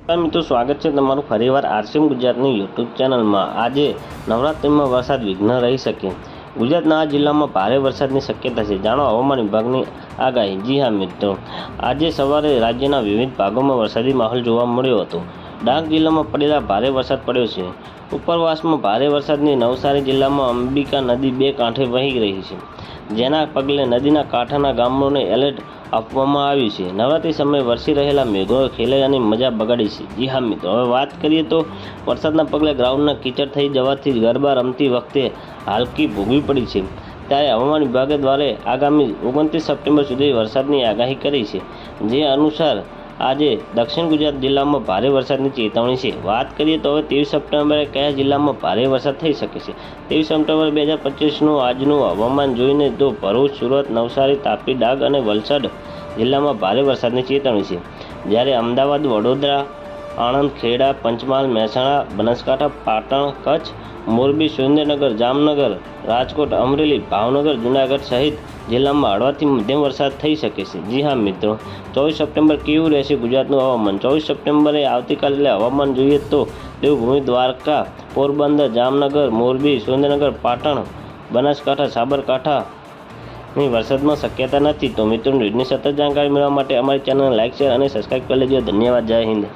મિત્રો, સ્વાગત છે તમારું ફરીવાર આરસીએમ ગુજરાતની યુટ્યુબ ચેનલમાં। આજે નવરાત્રિમાં વરસાદ વિઘ્ન રહી શકે। ગુજરાતના આ જિલ્લામાં ભારે વરસાદની શક્યતા છે। જાણો હવામાન વિભાગની આગાહી। જી હા મિત્રો, આજે સવારે રાજ્યના વિવિધ ભાગોમાં વરસાદી માહોલ જોવા મળ્યો હતો। ડાંગ જિલ્લામાં પડેલા ભારે વરસાદ પડ્યો છે। ઉપરવાસમાં ભારે વરસાદની નવસારી જિલ્લામાં અંબિકા નદી બે કાંઠે વહી રહી છે, જેના પગલે નદીના કાંઠાના ગામોને એલર્ટ આપવામાં આવ્યું છે। નવરાત્રિ સમયે વરસી રહેલા મેઘોએ ખેલૈયાની મજા બગાડી છે। જી હા મિત્રો, હવે વાત કરીએ તો વરસાદના પગલે ગ્રાઉન્ડના કીચડ થઈ જવાથી ગરબા રમતી વખતે હાલકી ભોગવી પડી છે। ત્યારે હવામાન વિભાગે દ્વારા આગામી 29 સપ્ટેમ્બર સુધી વરસાદની આગાહી કરી છે, જે અનુસાર આજે દક્ષિણ ગુજરાત જિલ્લામાં ભારે વરસાદની ચેતવણી છે। વાત કરીએ તો હવે 23 સપ્ટેમ્બરે કયા જિલ્લામાં ભારે વરસાદ થઈ શકે છે। 23 સપ્ટેમ્બર 2025નું આજનું હવામાન જોઈને તો ભરૂચ, સુરત, નવસારી, તાપી, ડાંગ અને વલસાડ જિલ્લામાં ભારે વરસાદની ચેતવણી છે, જ્યારે અમદાવાદ, વડોદરા, આણંદ, ખેડા, પંચમહાલ, મહેસાણા, બનાસકાંઠા, પાટણ, કચ્છ, મોરબી, સુરેન્દ્રનગર, જામનગર, રાજકોટ, અમરેલી, ભાવનગર, જૂનાગઢ સહિત જિલ્લામાં હળવાથી મધ્યમ વરસાદ થઈ શકે છે। જી હા મિત્રો, 24 સપ્ટેમ્બર કેવું રહેશે ગુજરાતનું હવામાન? 24 સપ્ટેમ્બરે આવતીકાલે એટલે હવામાન જોઈએ તો દેવભૂમિ, દ્વારકા, પોરબંદર, જામનગર, મોરબી, સુરેન્દ્રનગર, પાટણ, બનાસકાંઠા, સાબરકાંઠાની વરસાદમાં શક્યતા નથી। તો મિત્રો, ન્યૂઝની સતત જાણકારી મેળવવા માટે અમારી ચેનલને લાઇક, શેર અને સબસ્ક્રાઈબ કરી લેજો। ધન્યવાદ। જય હિન્દ।